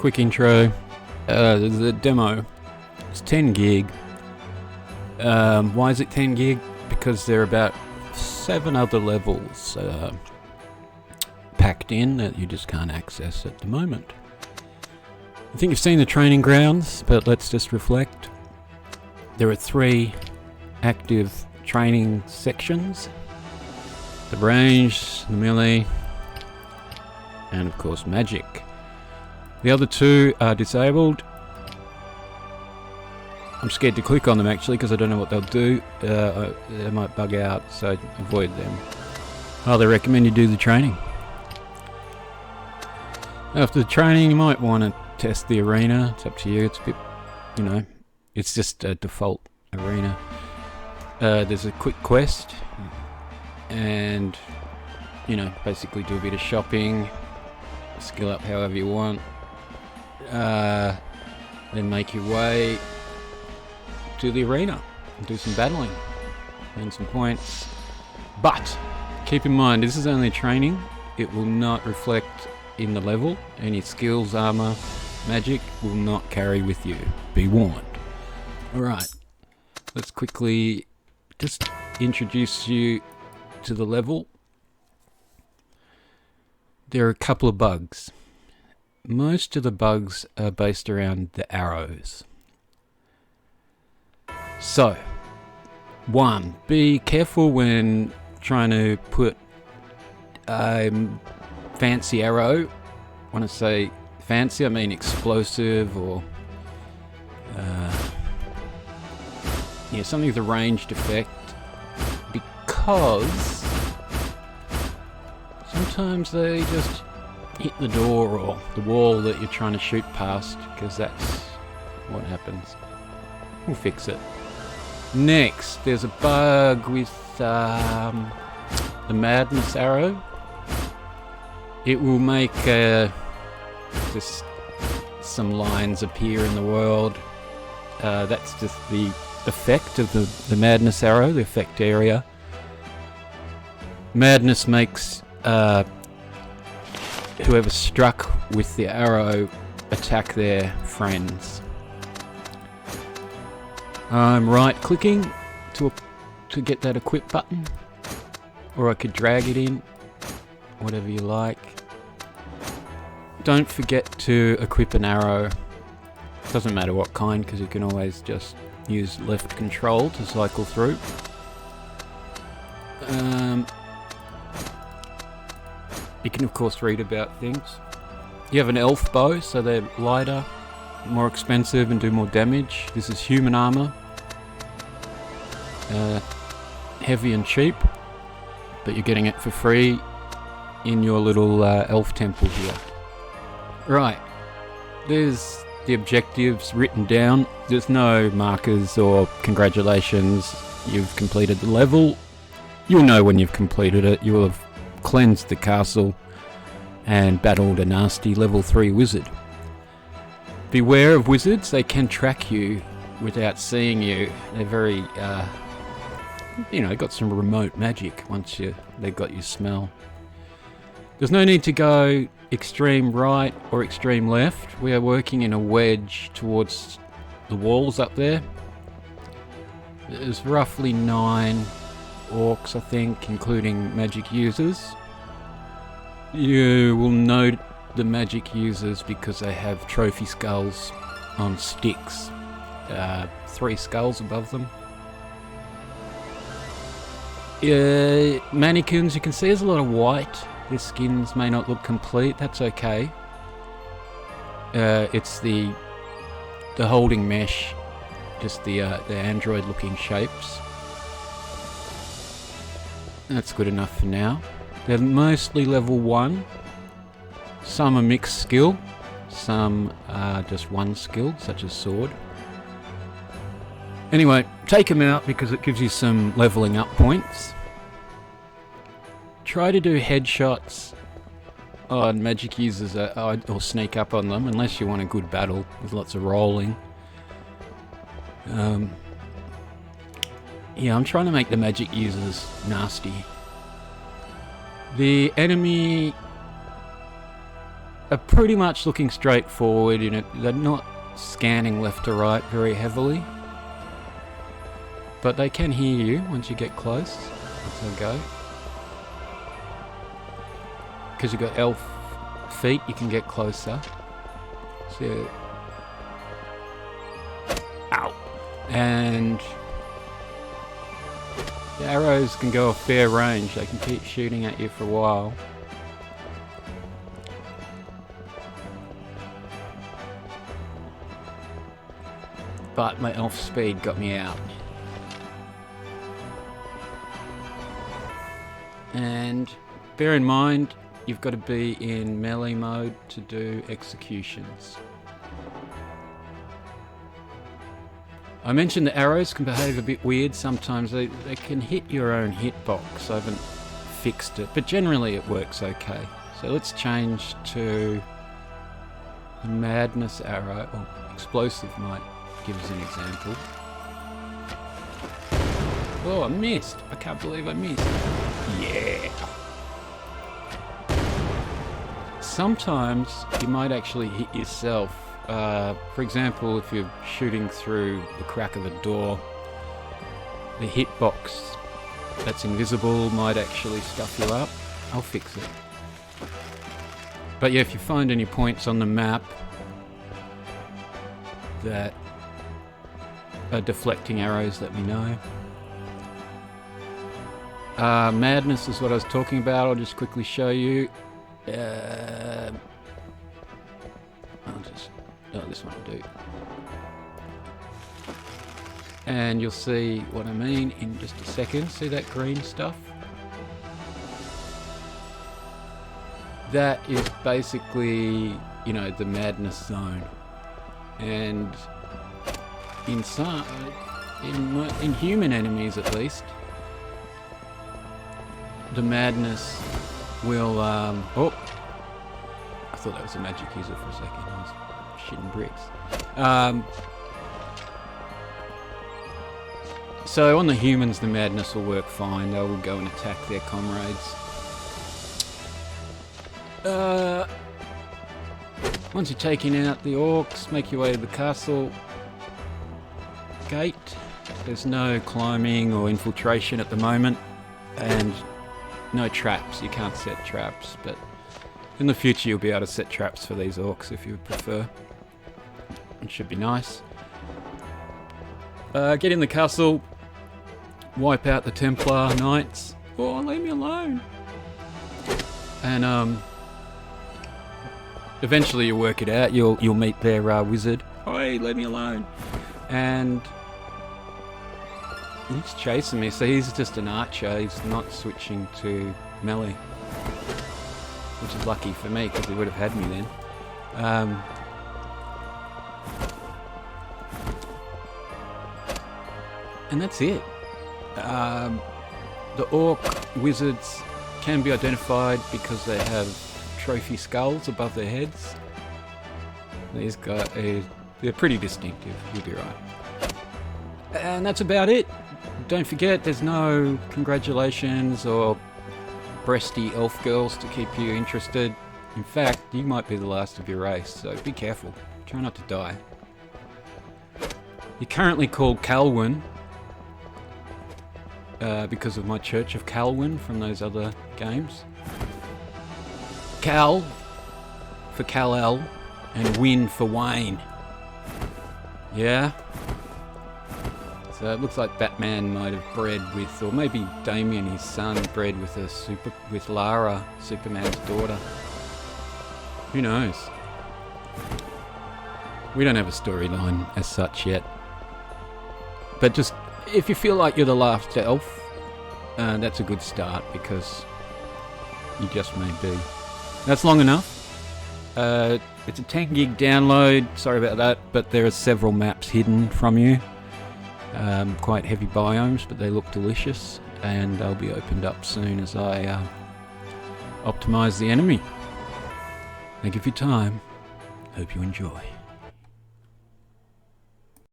quick intro. The demo, it's 10 gig. Why is it 10 gig? Because there are about 7 other levels packed in that you just can't access at the moment. I think you've seen the training grounds, but let's just reflect. There are 3 active training sections: the range, the melee, and of course magic. The other 2 are disabled. I'm scared to click on them actually because I don't know what they'll do. They might bug out, so avoid them. Highly recommend you do the training. After the training, you might want to test the arena. It's up to you. It's a bit, it's just a default arena. There's a quick quest, and basically do a bit of shopping, skill up however you want, then make your way to the arena and do some battling, earn some points. But keep in mind, this is only training. It will not reflect in the level. Any skills, armor, magic will not carry with you. Be warned. Alright, let's quickly just introduce you to the level. There are a couple of bugs. Most of the bugs are based around the arrows. So, 1, be careful when trying to put a fancy arrow. When I say fancy, I mean explosive or something with a ranged effect, because sometimes they just hit the door or the wall that you're trying to shoot past, because that's what happens. We'll fix it. Next, there's a bug with the Madness Arrow. It will make just some lines appear in the world. That's just the effect of the Madness Arrow, the effect area. Madness makes whoever struck with the arrow attack their friends. I'm right clicking to get that equip button, or I could drag it in, whatever you like. Don't forget to equip an arrow. Doesn't matter what kind, because you can always just use left control to cycle through. You can of course read about things. You have an elf bow, so they're lighter, more expensive, and do more damage. This is human armor. Heavy and cheap, but you're getting it for free in your little elf temple here. Right, there's the objectives written down. There's no markers or congratulations, you've completed the level. You'll know when you've completed it. You will have cleansed the castle and battled a nasty level 3 wizard. Beware of wizards. They can track you without seeing you. They're very got some remote magic once they got your smell. There's no need to go extreme right or extreme left. We are working in a wedge towards the walls up there. There's roughly 9 orcs, I think, including magic users. You will know the magic users because they have trophy skulls on sticks. 3 skulls above them. Mannequins, you can see there's a lot of white. Their skins may not look complete. That's okay. It's the holding mesh, just the android looking shapes. That's good enough for now. They're mostly level 1. Some are mixed skill, some are just 1 skill, such as sword. Anyway, take them out because it gives you some leveling up points. Try to do headshots on magic users or sneak up on them, unless you want a good battle with lots of rolling. I'm trying to make the magic users nasty. The enemy are pretty much looking straight forward. You know, they're not scanning left to right very heavily, but they can hear you once you get close. As they go, because you've got elf feet, you can get closer. So, ow, and the arrows can go a fair range. They can keep shooting at you for a while. But my elf speed got me out. And bear in mind, you've got to be in melee mode to do executions. I mentioned the arrows can behave a bit weird sometimes. They can hit your own hitbox. I haven't fixed it, but generally it works okay. So let's change to the madness arrow, or explosive might give us an example. Oh, I missed. I can't believe I missed. Yeah. Sometimes you might actually hit yourself. For example, if you're shooting through the crack of a door, the hitbox that's invisible might actually scuff you up. I'll fix it. But yeah, if you find any points on the map that are deflecting arrows, let me know. Madness is what I was talking about. I'll just quickly show you. This one will do. And you'll see what I mean in just a second. See that green stuff? That is basically, you know, the madness zone. And in human enemies at least, the madness will oh, I thought that was a magic user for a second. I was shitting bricks. So on the humans, the madness will work fine. They will go and attack their comrades. Once you're taking out the orcs, make your way to the castle gate. There's no climbing or infiltration at the moment, and no traps. You can't set traps, but in the future you'll be able to set traps for these orcs if you prefer. It should be nice. Get in the castle, wipe out the Templar Knights. Oh, leave me alone. And eventually you'll work it out. You'll meet their wizard. Hey, leave me alone. And he's chasing me, so he's just an archer. He's not switching to melee, which is lucky for me because he would have had me then. And that's it. The orc wizards can be identified because they have trophy skulls above their heads. These guys, they're pretty distinctive, you'll be right. And that's about it. Don't forget, there's no congratulations or breasty elf girls to keep you interested. In fact, you might be the last of your race, so be careful. Try not to die. You're currently called Calwyn, because of my Church of Calwyn from those other games. Cal for Kal-El and Wyn for Wayne. Yeah? So it looks like Batman might have bred with, or maybe Damien, his son, bred with Lara, Superman's daughter. Who knows? We don't have a storyline as such yet. But just, if you feel like you're the last elf, that's a good start, because you just may be. That's long enough. It's a 10 gig download, sorry about that, but there are several maps hidden from you. Quite heavy biomes, but they look delicious, and they'll be opened up soon as I optimize the enemy. Thank you for your time. Hope you enjoy.